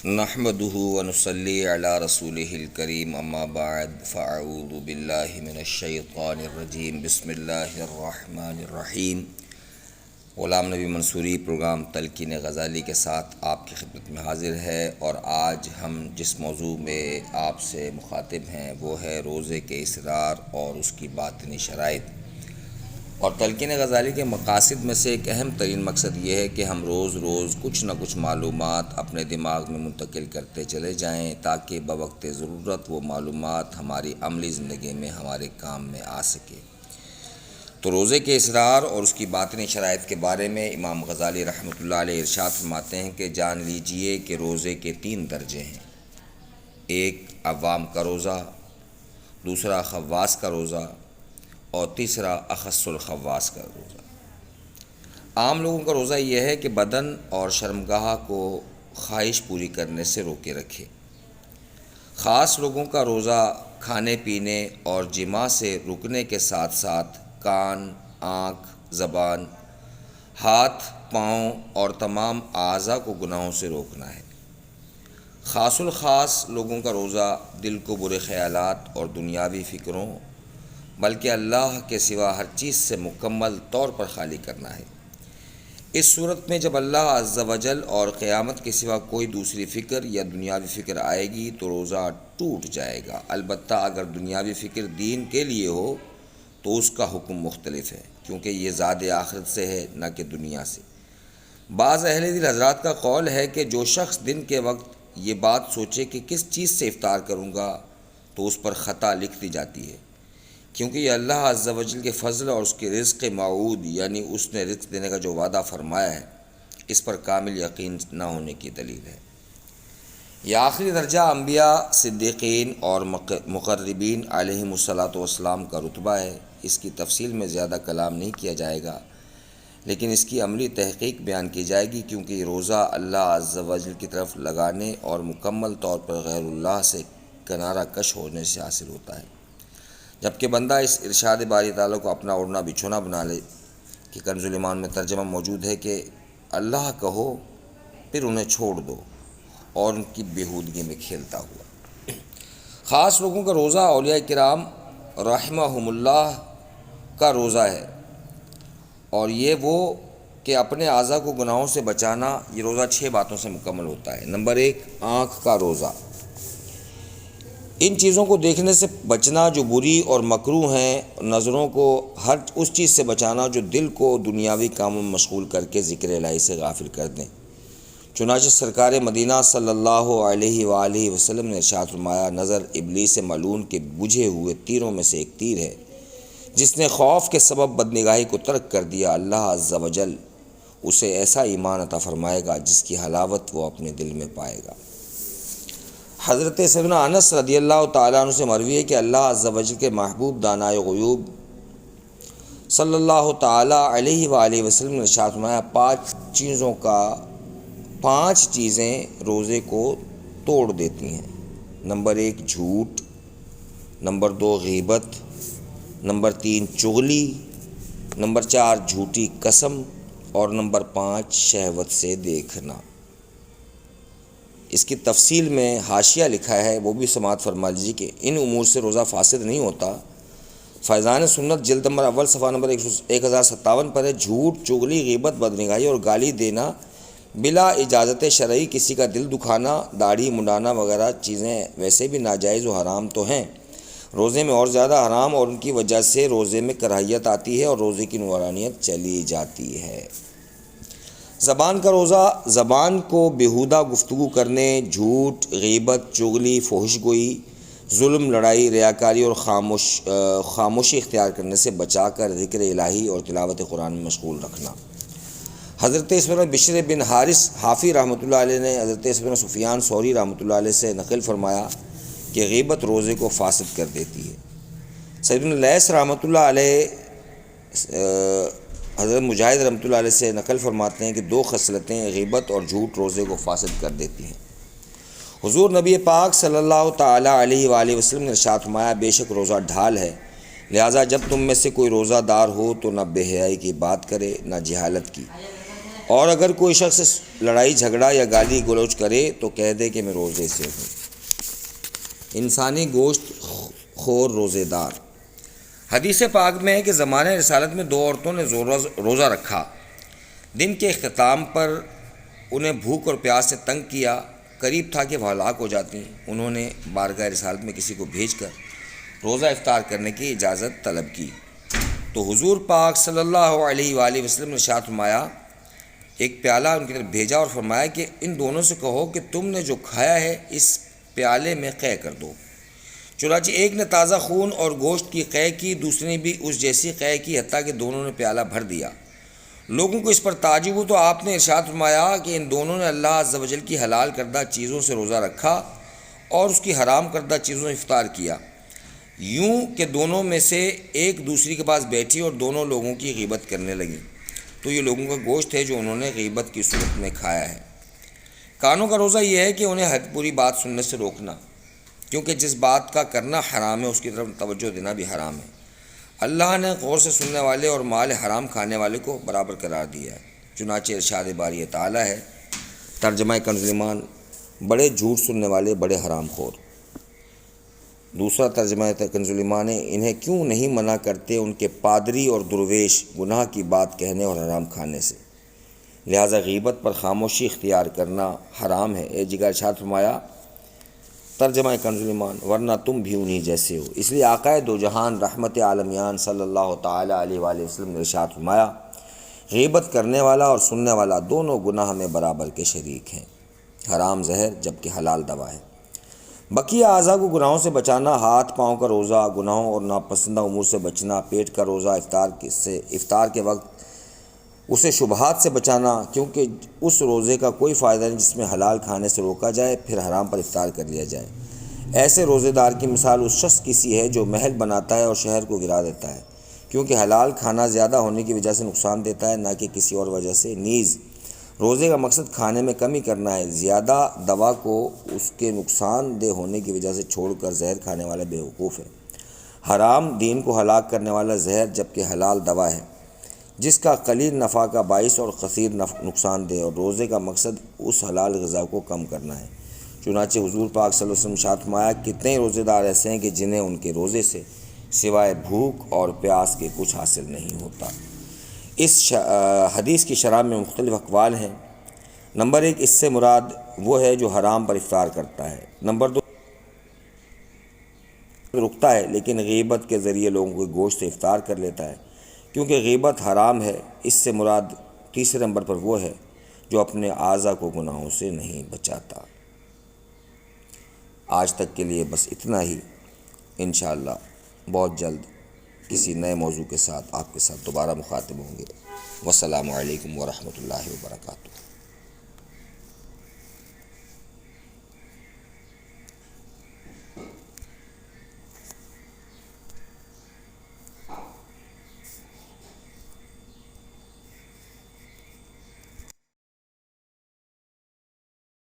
نحمده ونصلي على رسوله الكريم اما بعد فاعوذ بالله من الشیطان الرجیم بسم اللہ الرحمن الرحیم۔ غلام نبی منصوری پروگرام تلقین غزالی کے ساتھ آپ کی خدمت میں حاضر ہے، اور آج ہم جس موضوع میں آپ سے مخاطب ہیں وہ ہے روزے کے اسرار اور اس کی باطنی شرائط۔ اور تلقین غزالی کے مقاصد میں سے ایک اہم ترین مقصد یہ ہے کہ ہم روز روز کچھ نہ کچھ معلومات اپنے دماغ میں منتقل کرتے چلے جائیں تاکہ بوقت ضرورت وہ معلومات ہماری عملی زندگی میں ہمارے کام میں آ سکے۔ تو روزے کے اسرار اور اس کی باطنی شرائط کے بارے میں امام غزالی رحمۃ اللہ علیہ ارشاد فرماتے ہیں کہ جان لیجئے کہ روزے کے 3 درجے ہیں، ایک عوام کا روزہ، دوسرا خواص کا روزہ، اور تیسرا اخص الخواص کا روزہ۔ عام لوگوں کا روزہ یہ ہے کہ بدن اور شرمگاہ کو خواہش پوری کرنے سے روکے رکھے۔ خاص لوگوں کا روزہ کھانے پینے اور جماع سے رکنے کے ساتھ ساتھ کان، آنکھ، زبان، ہاتھ، پاؤں اور تمام اعضاء کو گناہوں سے روکنا ہے۔ خاص الخاص لوگوں کا روزہ دل کو برے خیالات اور دنیاوی فکروں بلکہ اللہ کے سوا ہر چیز سے مکمل طور پر خالی کرنا ہے۔ اس صورت میں جب اللہ عز و جل اور قیامت کے سوا کوئی دوسری فکر یا دنیاوی فکر آئے گی تو روزہ ٹوٹ جائے گا۔ البتہ اگر دنیاوی فکر دین کے لیے ہو تو اس کا حکم مختلف ہے، کیونکہ یہ زاد آخرت سے ہے نہ کہ دنیا سے۔ بعض اہل دل حضرات کا قول ہے کہ جو شخص دن کے وقت یہ بات سوچے کہ کس چیز سے افطار کروں گا تو اس پر خطا لکھ دی جاتی ہے، کیونکہ یہ اللہ عز و جل کے فضل اور اس کے رزق موعود یعنی اس نے رزق دینے کا جو وعدہ فرمایا ہے اس پر کامل یقین نہ ہونے کی دلیل ہے۔ یہ آخری درجہ انبیاء، صدیقین اور مقربین علیہم الصلاۃ والسلام کا رتبہ ہے۔ اس کی تفصیل میں زیادہ کلام نہیں کیا جائے گا، لیکن اس کی عملی تحقیق بیان کی جائے گی، کیونکہ یہ روزہ اللہ عز و جل کی طرف لگانے اور مکمل طور پر غیر اللہ سے کنارہ کش ہونے سے حاصل ہوتا ہے۔ جبکہ بندہ اس ارشاد باری تعالیٰ کو اپنا اوڑھنا بچھونا بنا لے کہ کنز الایمان میں ترجمہ موجود ہے کہ اللہ کہو پھر انہیں چھوڑ دو اور ان کی بےہودگی میں کھیلتا ہوا۔ خاص لوگوں کا روزہ اولیاء کرام رحمہم اللہ کا روزہ ہے، اور یہ وہ کہ اپنے اعضاء کو گناہوں سے بچانا۔ یہ روزہ 6 باتوں سے مکمل ہوتا ہے۔ نمبر 1، آنکھ کا روزہ۔ ان چیزوں کو دیکھنے سے بچنا جو بری اور مکروہ ہیں، نظروں کو ہر اس چیز سے بچانا جو دل کو دنیاوی کاموں میں مشغول کر کے ذکر الہی سے غافل کر دیں۔ چنانچہ سرکار مدینہ صلی اللہ علیہ وآلہ وسلم نے ارشاد فرمایا، نظر ابلیس ملعون کے بجھے ہوئے تیروں میں سے ایک تیر ہے، جس نے خوف کے سبب بدنگاہی کو ترک کر دیا، اللہ عز و جل اسے ایسا ایمان عطا فرمائے گا جس کی حلاوت وہ اپنے دل میں پائے گا۔ حضرت سیدنا انس رضی اللہ تعالیٰ عنہ سے مروی ہے کہ اللہ عز و جل کے محبوب دانائے غیوب صلی اللہ تعالیٰ علیہ وآلہ وسلم نے ارشاد فرمایا، 5 چیزیں روزے کو توڑ دیتی ہیں۔ نمبر 1، جھوٹ، نمبر 2، غیبت، نمبر 3، چغلی، نمبر 4، جھوٹی قسم، اور نمبر 5، شہوت سے دیکھنا۔ اس کی تفصیل میں حاشیہ لکھا ہے، وہ بھی سماعت فرما لیجیے کہ ان امور سے روزہ فاسد نہیں ہوتا۔ فیضان سنت جلد نمبر 1 صفحہ نمبر 1057 پر ہے، جھوٹ، چغلی، غیبت، بدنگاہی اور گالی دینا بلا اجازت شرعی، کسی کا دل دکھانا، داڑھی منڈانا وغیرہ چیزیں ویسے بھی ناجائز و حرام تو ہیں، روزے میں اور زیادہ حرام، اور ان کی وجہ سے روزے میں کراہیت آتی ہے اور روزے کی نورانیت چلی جاتی ہے۔ زبان کا روزہ، زبان کو بیہودہ گفتگو کرنے، جھوٹ، غیبت، چغلی، فحش گوئی، ظلم، لڑائی، ریاکاری اور خاموشی اختیار کرنے سے بچا کر ذکر الہی اور تلاوت قرآن میں مشغول رکھنا۔ حضرت اسماعیل بشر بن حارث حافی رحمۃ اللہ علیہ نے حضرت اسماعیل سفیان ثوری رحمۃ اللہ علیہ سے نقل فرمایا کہ غیبت روزے کو فاسد کر دیتی ہے۔ سیدنا لیث رحمۃ اللہ علیہ حضرت مجاہد رحمۃ اللہ علیہ سے نقل فرماتے ہیں کہ 2 خصلتیں غیبت اور جھوٹ روزے کو فاسد کر دیتی ہیں۔ حضور نبی پاک صلی اللہ تعالیٰ علیہ وآلہ وسلم نے ارشاد فرمایا، بے شک روزہ ڈھال ہے، لہٰذا جب تم میں سے کوئی روزہ دار ہو تو نہ بے حیائی کی بات کرے نہ جہالت کی، اور اگر کوئی شخص لڑائی جھگڑا یا گالی گلوچ کرے تو کہہ دے کہ میں روزے سے ہوں۔ انسانی گوشت خور روزے دار۔ حدیث پاک میں ہے کہ زمانہ رسالت میں 2 عورتوں نے روزہ رکھا۔ دن کے اختتام پر انہیں بھوک اور پیاس سے تنگ کیا، قریب تھا کہ وہ ہلاک ہو جاتی۔ انہوں نے بارگاہ رسالت میں کسی کو بھیج کر روزہ افطار کرنے کی اجازت طلب کی تو حضور پاک صلی اللہ علیہ وآلہ وسلم نے ارشاد فرمایا، ایک پیالہ ان کی طرف بھیجا اور فرمایا کہ ان دونوں سے کہو کہ تم نے جو کھایا ہے اس پیالے میں قے کر دو۔ چنانچہ ایک نے تازہ خون اور گوشت کی قے کی، دوسرے نے بھی اس جیسی قے کی، حتیٰ کہ دونوں نے پیالہ بھر دیا۔ لوگوں کو اس پر تعجب ہو تو آپ نے ارشاد فرمایا کہ ان دونوں نے اللہ عز و جل کی حلال کردہ چیزوں سے روزہ رکھا اور اس کی حرام کردہ چیزوں سے افطار کیا، یوں کہ دونوں میں سے ایک دوسری کے پاس بیٹھی اور دونوں لوگوں کی غیبت کرنے لگی، تو یہ لوگوں کا گوشت ہے جو انہوں نے غیبت کی صورت میں کھایا ہے۔ کانوں کا روزہ یہ ہے کہ انہیں حق پوری بات سننے سے روکنا، کیونکہ جس بات کا کرنا حرام ہے اس کی طرف توجہ دینا بھی حرام ہے۔ اللہ نے غور سے سننے والے اور مال حرام کھانے والے کو برابر قرار دیا ہے۔ چنانچہ ارشاد باری تعالیٰ ہے، ترجمہ کنز ایمان، بڑے جھوٹ سننے والے بڑے حرام خور۔ دوسرا ترجمہ کنز ایمان ہے، انہیں کیوں نہیں منع کرتے ان کے پادری اور درویش گناہ کی بات کہنے اور حرام کھانے سے، لہٰذا غیبت پر خاموشی اختیار کرنا حرام ہے۔ ایک جگہ ارشاد فرمایا، ترجمہ کنز ایمان، ورنہ تم بھی انہی جیسے ہو۔ اس لیے آقائے دو جہان رحمت عالمیان صلی اللہ تعالیٰ علیہ وآلہ وسلم نے ارشاد فرمایا، غیبت کرنے والا اور سننے والا دونوں گناہ میں برابر کے شریک ہیں، حرام زہر جبکہ حلال دوا ہے۔ بقیہ اعضاء کو گناہوں سے بچانا، ہاتھ پاؤں کا روزہ، گناہوں اور ناپسندہ امور سے بچنا، پیٹ کا روزہ، افطار کے وقت اسے شبہات سے بچانا، کیونکہ اس روزے کا کوئی فائدہ نہیں جس میں حلال کھانے سے روکا جائے پھر حرام پر افطار کر لیا جائے۔ ایسے روزے دار کی مثال اس شخص کی سی ہے جو محل بناتا ہے اور شہر کو گرا دیتا ہے، کیونکہ حلال کھانا زیادہ ہونے کی وجہ سے نقصان دیتا ہے، نہ کہ کسی اور وجہ سے۔ نیز روزے کا مقصد کھانے میں کمی کرنا ہے، زیادہ دوا کو اس کے نقصان دہ ہونے کی وجہ سے چھوڑ کر زہر کھانے والا بیوقوف ہے۔ حرام دین کو ہلاک کرنے والا زہر جبکہ حلال دوا ہے، جس کا قلیل نفع کا باعث اور کثیر نقصان دہ، اور روزے کا مقصد اس حلال غذا کو کم کرنا ہے۔ چنانچہ حضور پاک صلی اللہ علیہ وسلم ارشاد فرمایا، کتنے روزے دار ایسے ہیں کہ جنہیں ان کے روزے سے سوائے بھوک اور پیاس کے کچھ حاصل نہیں ہوتا۔ اس حدیث کی شرح میں مختلف اقوال ہیں۔ نمبر 1، اس سے مراد وہ ہے جو حرام پر افطار کرتا ہے۔ نمبر 2، رکتا ہے لیکن غیبت کے ذریعے لوگوں کے گوشت سے افطار کر لیتا ہے، کیونکہ غیبت حرام ہے۔ اس سے مراد تیسرے نمبر پر وہ ہے جو اپنے اعضاء کو گناہوں سے نہیں بچاتا۔ آج تک کے لیے بس اتنا ہی، انشاءاللہ بہت جلد کسی نئے موضوع کے ساتھ آپ کے ساتھ دوبارہ مخاطب ہوں گے۔ والسلام علیکم ورحمۃ اللہ وبرکاتہ۔